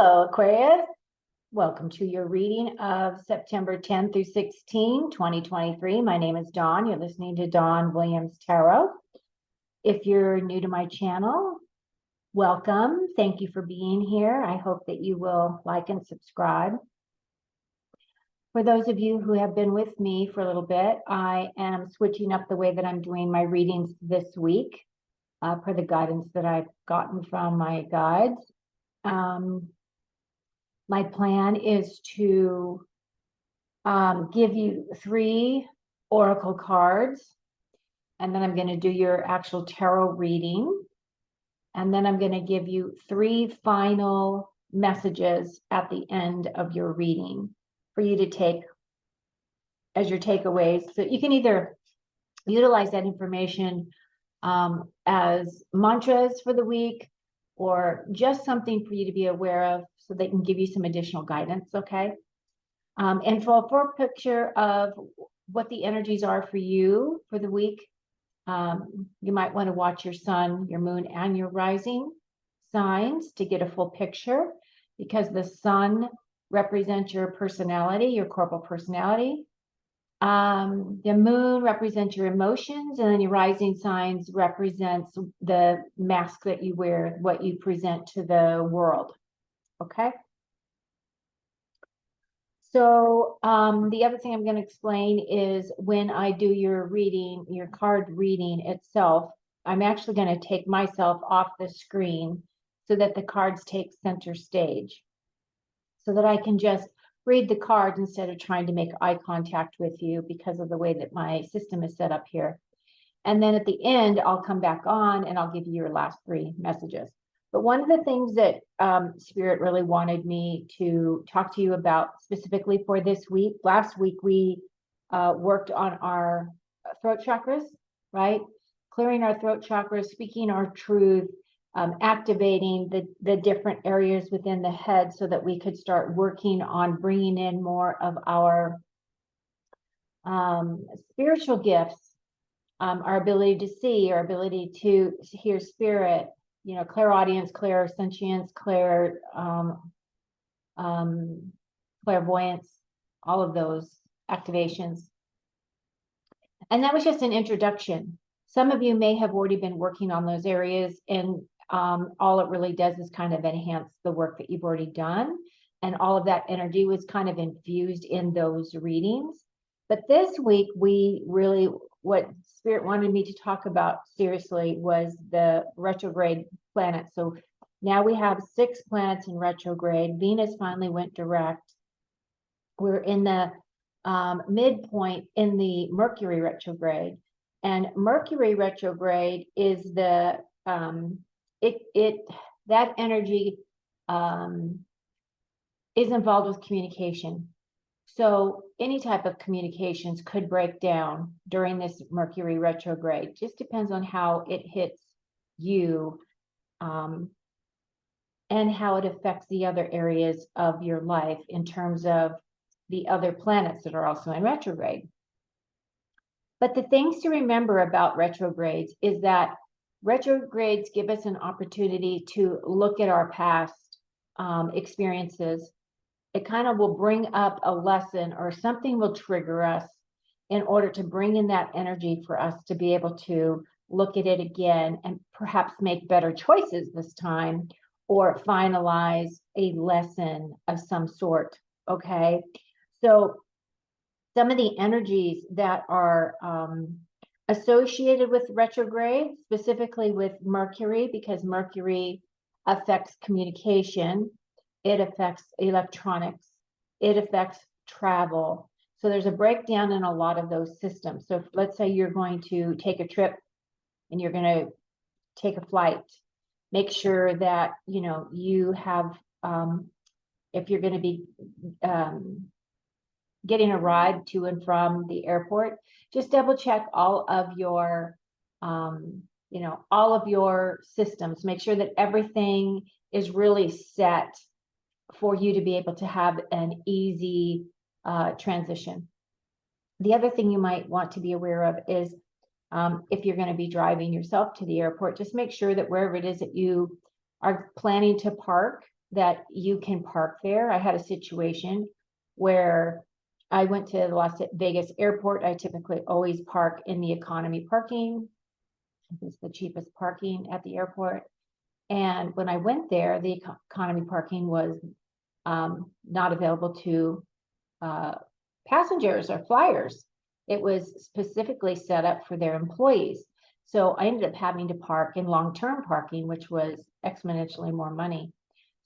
Hello, Aquarius. Welcome to your reading of September 10 through 16, 2023. My name is Dawn. You're listening to Dawn Williams Tarot. If you're new to my channel, welcome. Thank you for being here. I hope that you will like and subscribe. For those of you who have been with me for a little bit, I am switching up the way that I'm doing my readings this week per the guidance that I've gotten from my guides. My plan is to give you 3 oracle cards, and then I'm going to do your actual tarot reading, and then I'm going to give you 3 final messages at the end of your reading for you to take as your takeaways. So you can either utilize that information as mantras for the week, or just something for you to be aware of so they can give you some additional guidance, okay? And for a picture of what the energies are for you for the week, you might want to watch your sun, your moon, and your rising signs to get a full picture, because the sun represents your personality, your corporal personality. The moon represents your emotions, and then your rising signs represents the mask that you wear, what you present to the world. Okay. So the other thing I'm going to explain is when I do your reading, your card reading itself, I'm actually going to take myself off the screen so that the cards take center stage, so that I can just read the cards instead of trying to make eye contact with you because of the way that my system is set up here. And then at the end, I'll come back on and I'll give you your last 3 messages. But one of the things that Spirit really wanted me to talk to you about specifically for this week, last week we worked on our throat chakras, right? Clearing our throat chakras, speaking our truth, activating the different areas within the head so that we could start working on bringing in more of our spiritual gifts, our ability to see, our ability to hear spirit, you know, clairaudience, clairsentience, clairvoyance, all of those activations. And that was just an introduction. Some of you may have already been working on those areas, and all it really does is kind of enhance the work that you've already done. And all of that energy was kind of infused in those readings. But this week, what Spirit wanted me to talk about seriously was the retrograde planets. So now we have 6 planets in retrograde. Venus finally went direct. We're in the midpoint in the Mercury retrograde. And Mercury retrograde is the that energy is involved with communication. So any type of communications could break down during this Mercury retrograde. Just depends on how it hits you and how it affects the other areas of your life in terms of the other planets that are also in retrograde. But the things to remember about retrogrades is that retrogrades give us an opportunity to look at our past experiences. It kind of will bring up a lesson, or something will trigger us in order to bring in that energy for us to be able to look at it again and perhaps make better choices this time, or finalize a lesson of some sort. Okay. So some of the energies that are associated with retrograde, specifically with Mercury, because Mercury affects communication, it affects electronics, it affects travel. So there's a breakdown in a lot of those systems. So if, let's say you're going to take a trip and you're going to take a flight, make sure that, you know, you have, if you're going to be getting a ride to and from the airport, just double check all of your, you know, all of your systems. Make sure that everything is really set for you to be able to have an easy transition. The other thing you might want to be aware of is if you're going to be driving yourself to the airport, just make sure that wherever it is that you are planning to park, that you can park there. I had a situation where I went to the Las Vegas airport. I typically always park in the economy parking. It's the cheapest parking at the airport. And when I went there, the economy parking was not available to passengers or flyers. It was specifically set up for their employees. So I ended up having to park in long-term parking, which was exponentially more money.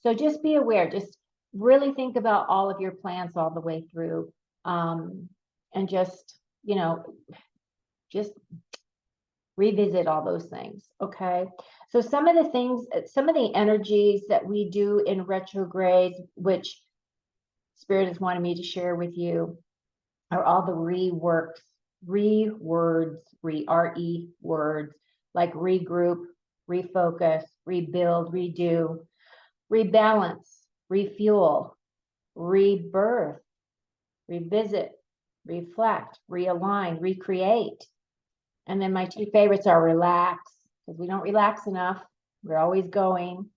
So just be aware, just really think about all of your plans all the way through. And just, just revisit all those things. Okay. So some of the things, some of the energies that we do in retrogrades, which Spirit has wanted me to share with you, are all the rewords, R-E words, like regroup, refocus, rebuild, redo, rebalance, refuel, rebirth, revisit, reflect, realign, recreate. And then my two favorites are relax, because we don't relax enough. We're always going.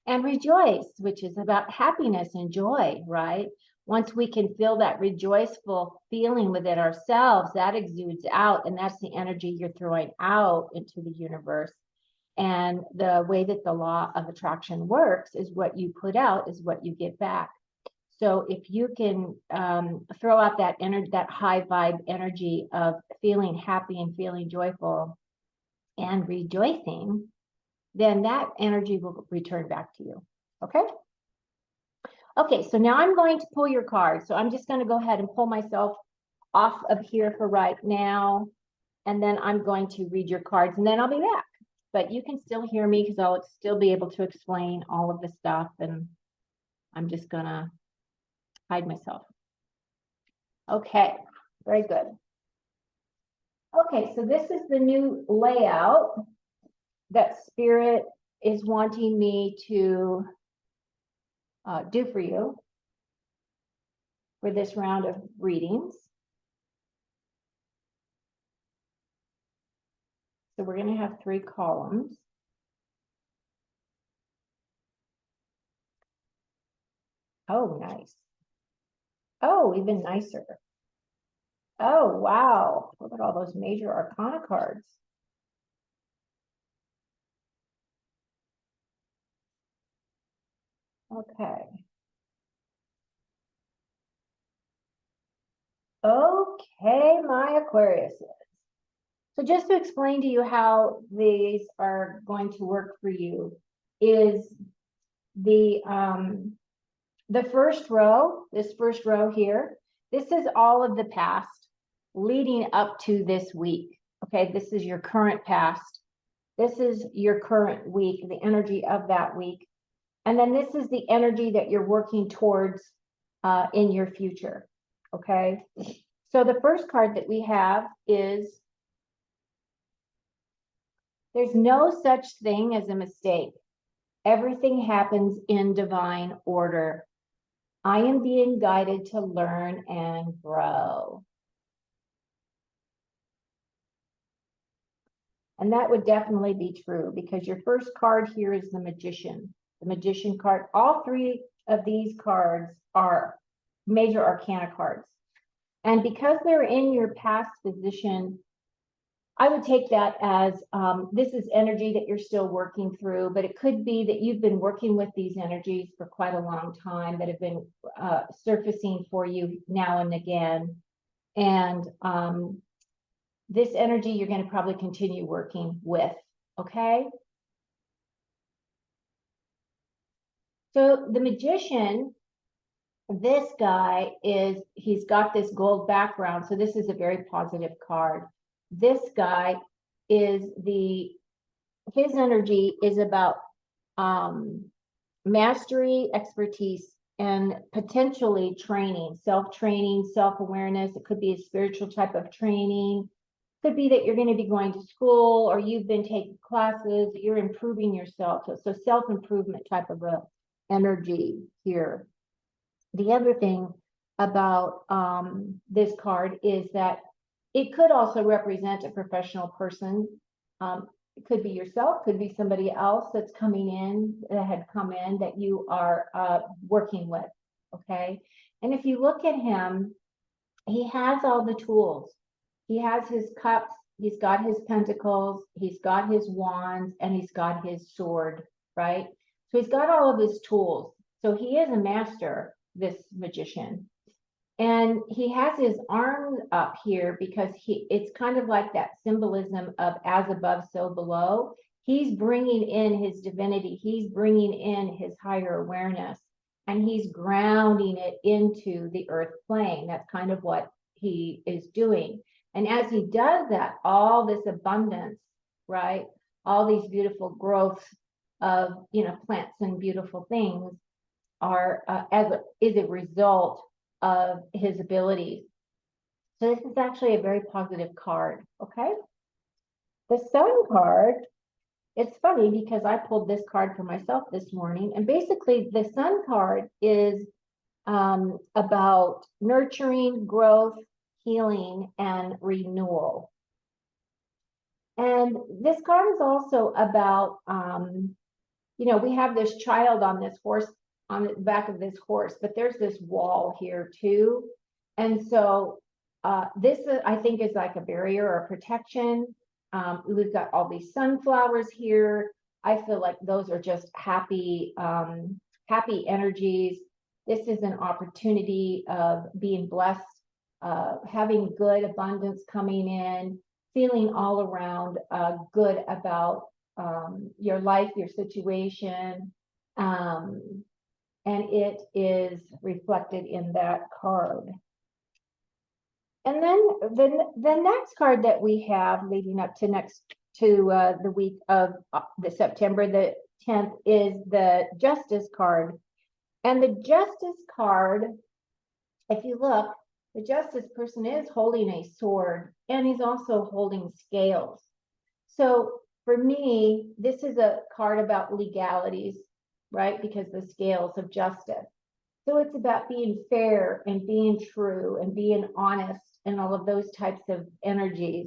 And rejoice, which is about happiness and joy, right? Once we can feel that rejoiceful feeling within ourselves, that exudes out, and that's the energy you're throwing out into the universe. And the way that the law of attraction works is what you put out is what you get back. So if you can throw out that energy, that high vibe energy of feeling happy and feeling joyful and rejoicing, then that energy will return back to you. Okay? Okay, so now I'm going to pull your cards. So I'm just going to go ahead and pull myself off of here for right now. And then I'm going to read your cards and then I'll be back. But you can still hear me because I'll still be able to explain all of the stuff. And I'm just going to hide myself. Okay, very good. Okay, so this is the new layout that Spirit is wanting me to do for you for this round of readings. So we're going to have 3 columns. Oh, nice. Oh, even nicer. Oh, wow. Look at all those major arcana cards. Okay. Okay, my Aquarius. So just to explain to you how these are going to work for you is the first row, this first row here, this is all of the past leading up to this week. Okay, this is your current past. This is your current week, the energy of that week. And then this is the energy that you're working towards in your future. Okay, so the first card that we have is there's no such thing as a mistake. Everything happens in divine order. I am being guided to learn and grow. And that would definitely be true because your first card here is the Magician. The Magician card. All 3 of these cards are major arcana cards. And because they're in your past position, I would take that as this is energy that you're still working through, but it could be that you've been working with these energies for quite a long time that have been surfacing for you now and again. And this energy you're going to probably continue working with, okay? So the Magician, this guy he's got this gold background, so this is a very positive card. This guy is his energy is about mastery, expertise, and potentially training, self-training, self-awareness. It could be a spiritual type of training. Could be that you're going to be going to school or you've been taking classes, you're improving yourself. So self-improvement type of a energy here. The other thing about this card is that it could also represent a professional person. It could be yourself, could be somebody else that's coming in, that had come in, that you are working with, okay? And if you look at him, he has all the tools. He has his cups, he's got his pentacles, he's got his wands, and he's got his sword, right? So he's got all of his tools. So he is a master, this magician. And he has his arm up here because it's kind of like that symbolism of as above, so below. He's bringing in his divinity. He's bringing in his higher awareness, and he's grounding it into the earth plane. That's kind of what he is doing. And as he does that, all this abundance, right? All these beautiful growths of, plants and beautiful things are is a result of his abilities. So this is actually a very positive card, okay? The Sun card, it's funny because I pulled this card for myself this morning, and basically the Sun card is about nurturing, growth, healing, and renewal. And this card is also about, we have this child on this horse, on the back of this horse, but there's this wall here too. And so this, I think, is like a barrier or protection. We've got all these sunflowers here. I feel like those are just happy, happy energies. This is an opportunity of being blessed, having good abundance coming in, feeling all around good about your life, your situation. And it is reflected in that card. And then the next card that we have leading up to the week of the September the 10th is the Justice card. And the Justice card, if you look, the Justice person is holding a sword, and he's also holding scales. So for me, this is a card about legalities, right? Because the scales of justice. So it's about being fair and being true and being honest and all of those types of energies.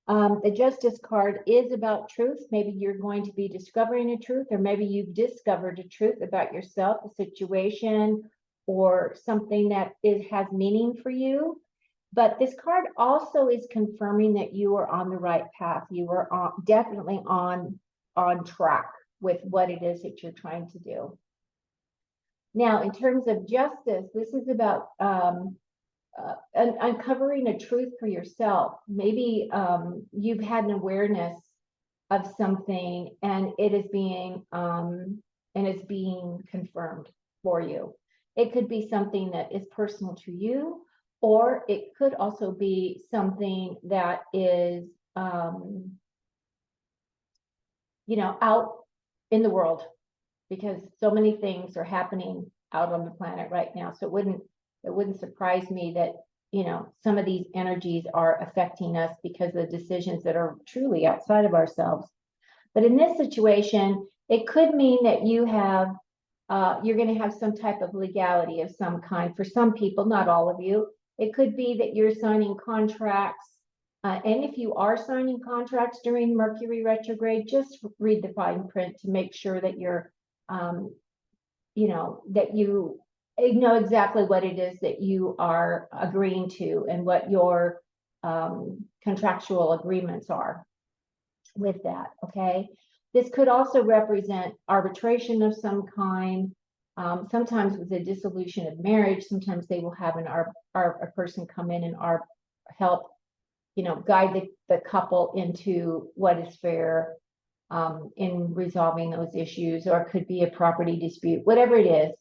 The Justice card is about truth. Maybe you're going to be discovering a truth, or maybe you've discovered a truth about yourself, a situation, or something that has meaning for you. But this card also is confirming that you are on the right path. You are definitely on track with what it is that you're trying to do. Now, in terms of justice, this is about uncovering a truth for yourself. Maybe you've had an awareness of something, and it is being confirmed for you. It could be something that is personal to you, or it could also be something that is out in the world, because so many things are happening out on the planet right now. So it wouldn't surprise me that some of these energies are affecting us because of the decisions that are truly outside of ourselves. But in this situation, it could mean that you're going to have some type of legality of some kind. For some people, not all of you, it could be that you're signing contracts. And if you are signing contracts during Mercury retrograde, just read the fine print to make sure that you're, that you know exactly what it is that you are agreeing to and what your contractual agreements are with that, okay? This could also represent arbitration of some kind. Sometimes with the dissolution of marriage, sometimes they will have a person come in and help guide the couple into what is fair in resolving those issues, or it could be a property dispute, whatever it is.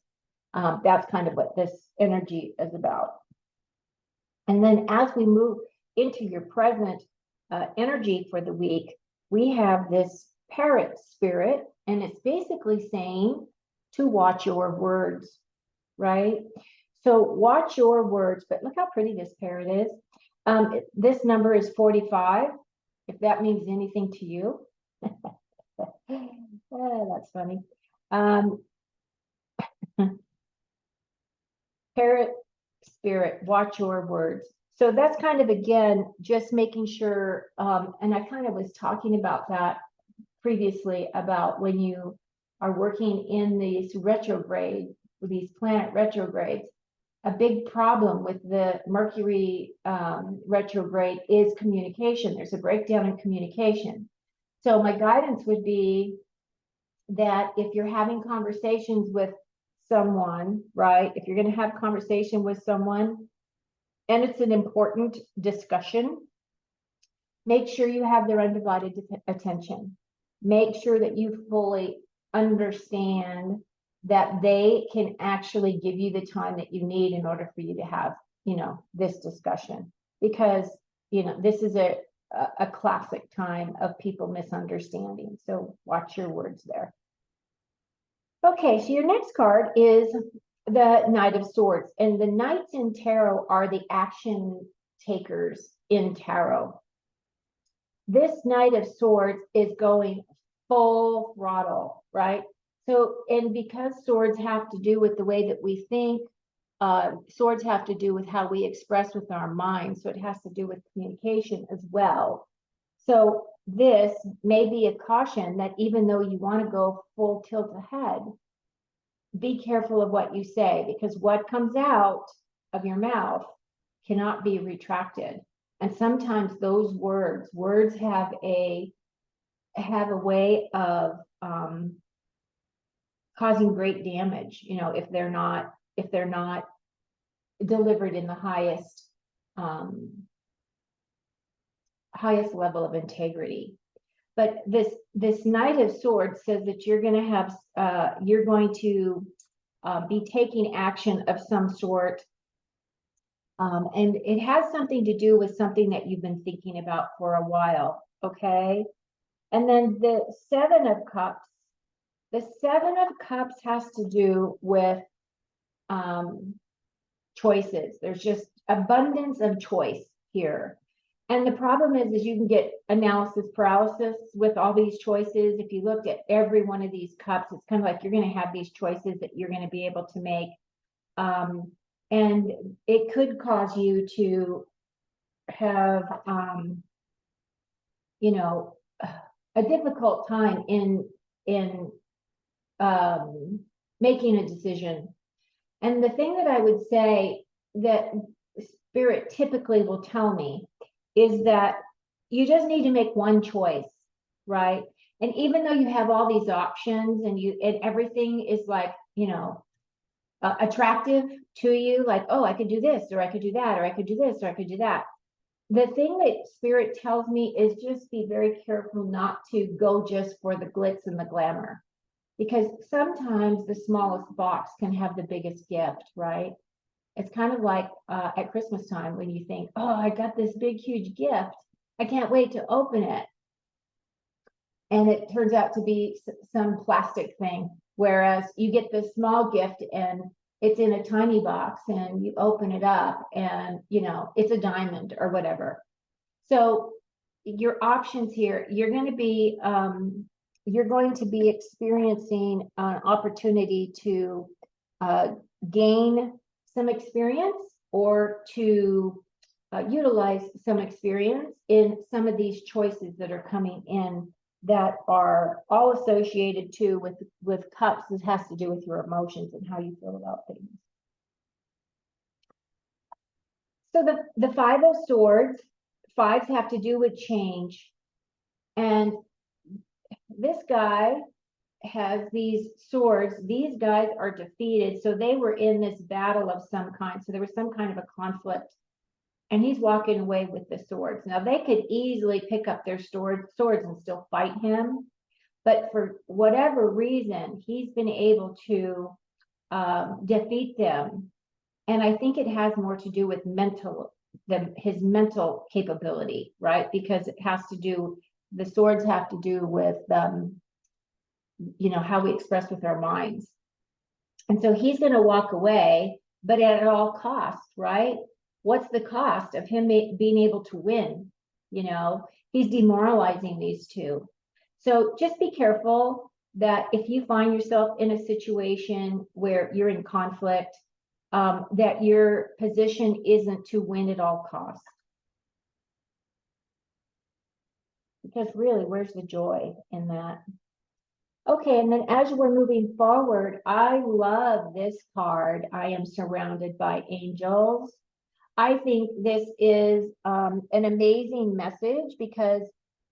That's kind of what this energy is about. And then as we move into your present energy for the week, we have this parrot spirit, and it's basically saying to watch your words, right? So watch your words, but look how pretty this parrot is. This number is 45, if that means anything to you. That's funny. Parrot spirit, watch your words. So that's kind of, again, just making sure, and I kind of was talking about that previously about when you are working in these retrograde, these planet retrogrades, a big problem with the Mercury retrograde is communication. There's a breakdown in communication. So my guidance would be that if you're having conversations with someone, right? If you're going to have conversation with someone and it's an important discussion, make sure you have their undivided attention. Make sure that you fully understand that they can actually give you the time that you need in order for you to have, this discussion. Because, this is a classic time of people misunderstanding. So watch your words there. Okay, so your next card is the Knight of Swords. And the Knights in Tarot are the action takers in Tarot. This Knight of Swords is going full throttle, right? So, and because swords have to do with the way that we think, swords have to do with how we express with our minds. So it has to do with communication as well. So this may be a caution that even though you want to go full tilt ahead, be careful of what you say, because what comes out of your mouth cannot be retracted. And sometimes those words have a way of causing great damage, if they're not delivered in the highest level of integrity. But this Knight of Swords says that you're going to be taking action of some sort. And it has something to do with something that you've been thinking about for a while, okay? And then the Seven of Cups. The Seven of Cups has to do with choices. There's just abundance of choice here. And the problem is you can get analysis paralysis with all these choices. If you looked at every one of these cups, it's kind of like you're going to have these choices that you're going to be able to make. And it could cause you to have, a difficult time in making a decision. And the thing that I would say that Spirit typically will tell me is that you just need to make one choice, right? And even though you have all these options and everything is like, attractive to you, like, oh, I could do this, or I could do that, or I could do this, or I could do that. The thing that Spirit tells me is just be very careful not to go just for the glitz and the glamour, because sometimes the smallest box can have the biggest gift, right? It's kind of like at Christmas time when you think, oh, I got this big, huge gift. I can't wait to open it. And it turns out to be some plastic thing. Whereas you get this small gift and it's in a tiny box and you open it up and, it's a diamond or whatever. So your options here, you're going to be experiencing an opportunity to gain some experience or to utilize some experience in some of these choices that are coming in that are all associated too with cups. It has to do with your emotions and how you feel about things. So the Five of Swords, fives have to do with change. And this guy has these swords. These guys are defeated. So they were in this battle of some kind. So there was some kind of a conflict. And he's walking away with the swords. Now, they could easily pick up their swords and still fight him. But for whatever reason, he's been able to defeat them. And I think it has more to do with his mental capability, right? Because it has to do, the swords have to do with, how we express with our minds. And so he's going to walk away, but at all costs, right? What's the cost of him being able to win? He's demoralizing these two. So just be careful that if you find yourself in a situation where you're in conflict, that your position isn't to win at all costs. because really, where's the joy in that? Okay, and then as we're moving forward, I love this card. I am surrounded by angels. I think this is an amazing message because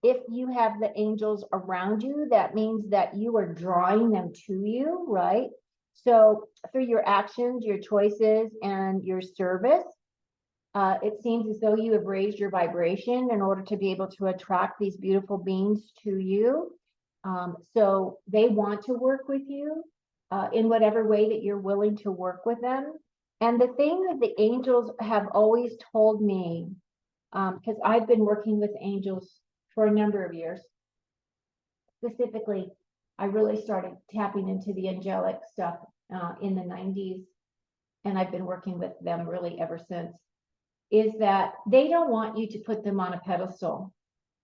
if you have the angels around you, that means that you are drawing them to you, right? So through your actions, your choices, and your service, it seems as though you have raised your vibration in order to be able to attract these beautiful beings to you. So they want to work with you in whatever way that you're willing to work with them. And the thing that the angels have always told me, because I've been working with angels for a number of years, specifically, I really started tapping into the angelic stuff in the 90s, and I've been working with them really ever since, is that they don't want you to put them on a pedestal.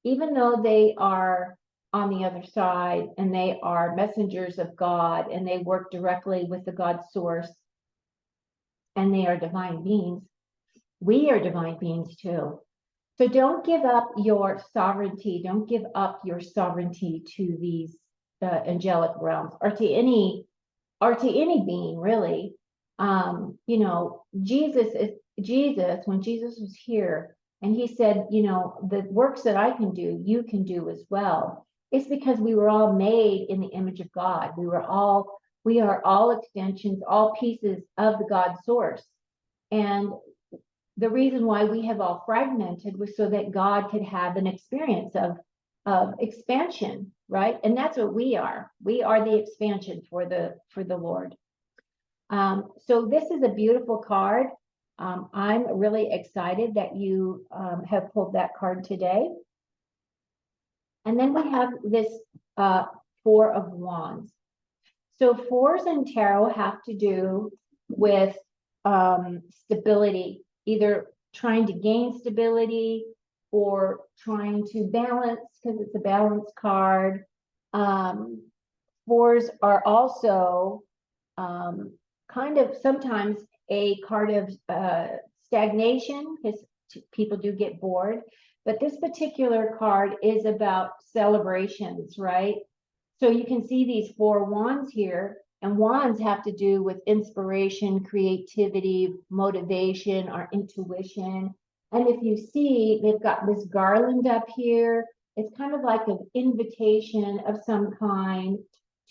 Even though they are on the other side and they are messengers of God and they work directly with the God source and they are divine beings, we are divine beings too. So don't give up your sovereignty. Don't give up your sovereignty to these angelic realms or to any being, really. Jesus, when Jesus was here and he said, the works that I can do, you can do as well. It's because we were all made in the image of God. We are all extensions, all pieces of the God source. And the reason why we have all fragmented was so that God could have an experience of expansion, right? And that's what we are. We are the expansion for the Lord. So this is a beautiful card. I'm really excited that you have pulled that card today. And then we have this Four of Wands. So fours in tarot have to do with stability, either trying to gain stability or trying to balance, because it's a balance card. Fours are also kind of sometimes a card of stagnation, because people do get bored. But this particular card is about celebrations, right? So you can see these four wands here, and wands have to do with inspiration, creativity, motivation, our intuition. And if you see, they've got this garland up here. It's kind of like an invitation of some kind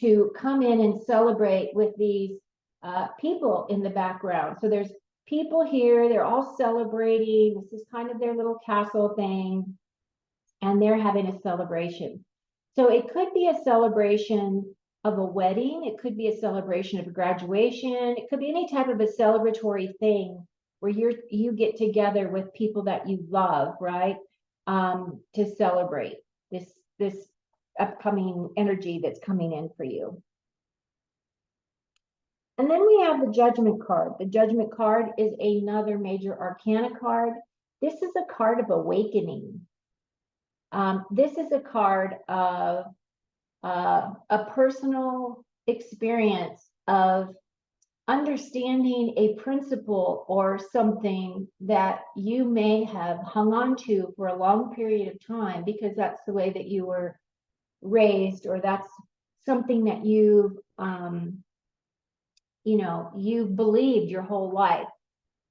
to come in and celebrate with these people in the background. So there's people here, they're all celebrating. This is kind of their little castle thing, and they're having a celebration. So it could be a celebration of a wedding. It could be a celebration of a graduation. It could be any type of a celebratory thing where you get together with people that you love, right? To celebrate this upcoming energy that's coming in for you. And then we have the Judgment card. The Judgment card is another major arcana card. This is a card of awakening. This is a card of a personal experience of understanding a principle or something that you may have hung on to for a long period of time because that's the way that you were raised, or that's something that you've believed your whole life.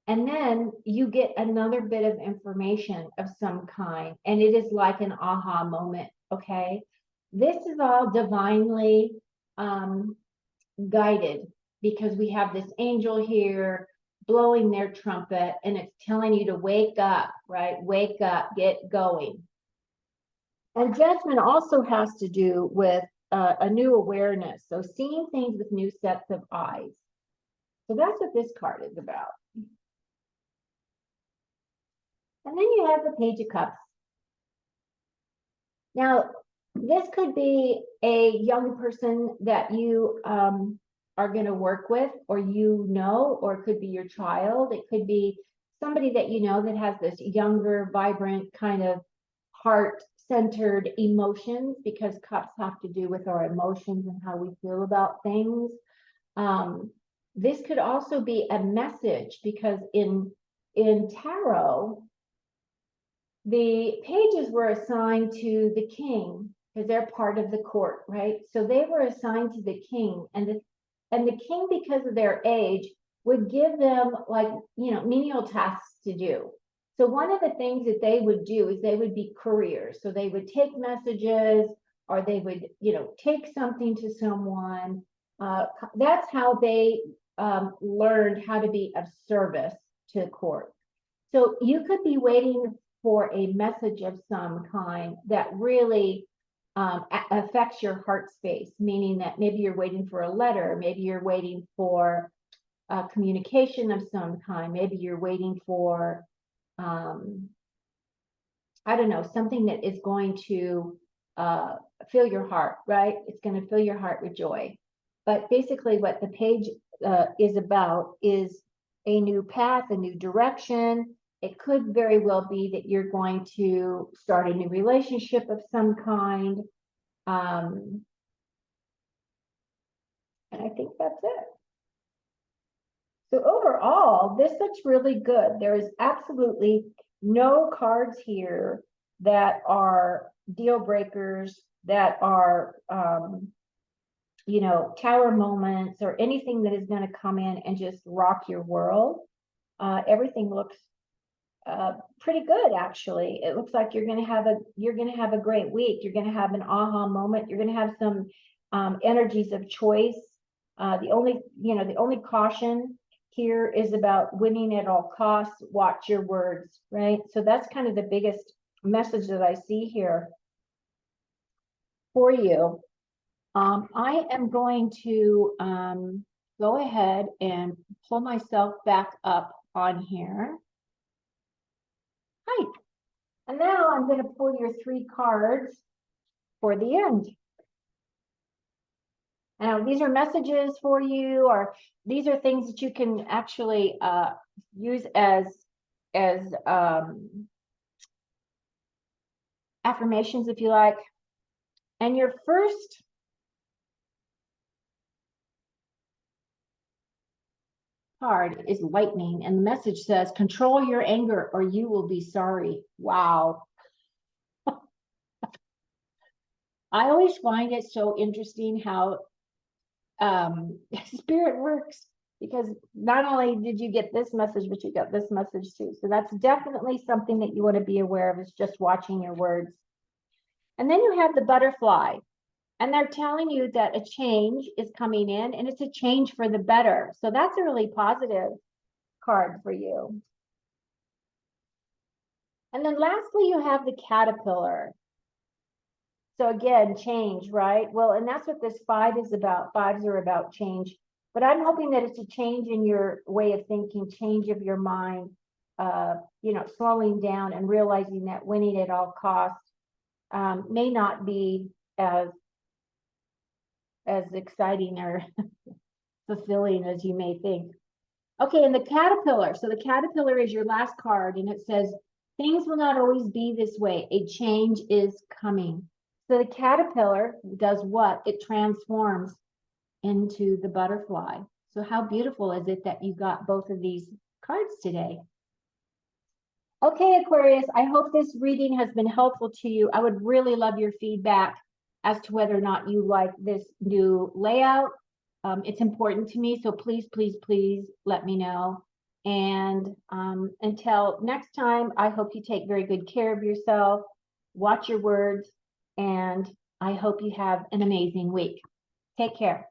And then you get another bit of information of some kind, and it is like an aha moment, okay? This is all divinely guided, because we have this angel here blowing their trumpet, and it's telling you to wake up, right? Wake up, get going. And judgment also has to do with a new awareness, so seeing things with new sets of eyes. So that's what this card is about. And then you have the Page of Cups. Now, this could be a young person that you are going to work with, or or it could be your child. It could be somebody that you know that has this younger, vibrant, kind of heart-centered emotions, because cups have to do with our emotions and how we feel about things. This could also be a message, because in tarot, the pages were assigned to the king because they're part of the court, right? So they were assigned to the king, and the king, because of their age, would give them, like, menial tasks to do. So one of the things that they would do is they would be couriers. So they would take messages, or they would, take something to someone. That's how they learned how to be of service to the court. So you could be waiting for a message of some kind that really affects your heart space, meaning that maybe you're waiting for a letter, maybe you're waiting for communication of some kind, maybe you're waiting for, I don't know, something that is going to fill your heart, right? It's going to fill your heart with joy. But basically what the page is about is a new path, a new direction. It could very well be that you're going to start a new relationship of some kind. And I think that's it. So overall, this looks really good. There is absolutely no cards here that are deal breakers, that are, tower moments, or anything that is going to come in and just rock your world. Everything looks pretty good, actually. It looks like you're going to have a great week. You're going to have an aha moment. You're going to have some energies of choice. The only caution here is about winning at all costs. Watch your words, right? So that's kind of the biggest message that I see here for you. I am going to go ahead and pull myself back up on here. Hi. And now I'm going to pull your 3 cards for the end. Now, these are messages for you, or these are things that you can actually use as affirmations, if you like. And your first card is lightning, and the message says, control your anger or you will be sorry. Wow. I always find it so interesting how spirit works, because not only did you get this message, but you got this message too. So that's definitely something that you want to be aware of, is just watching your words. And then you have the butterfly, and they're telling you that a change is coming in, and it's a change for the better. So that's a really positive card for you. And then lastly, you have the caterpillar. So again, change, right? Well, and that's what this 5 is about. 5s are about change. But I'm hoping that it's a change in your way of thinking, change of your mind, slowing down and realizing that winning at all costs may not be as exciting or fulfilling as you may think. Okay, and the caterpillar. So the caterpillar is your last card, and it says, things will not always be this way. A change is coming. So the caterpillar does what? It transforms into the butterfly. So how beautiful is it that you got both of these cards today? Okay, Aquarius, I hope this reading has been helpful to you. I would really love your feedback as to whether or not you like this new layout. It's important to me, so please, please, please let me know. And until next time, I hope you take very good care of yourself, watch your words, and I hope you have an amazing week. Take care.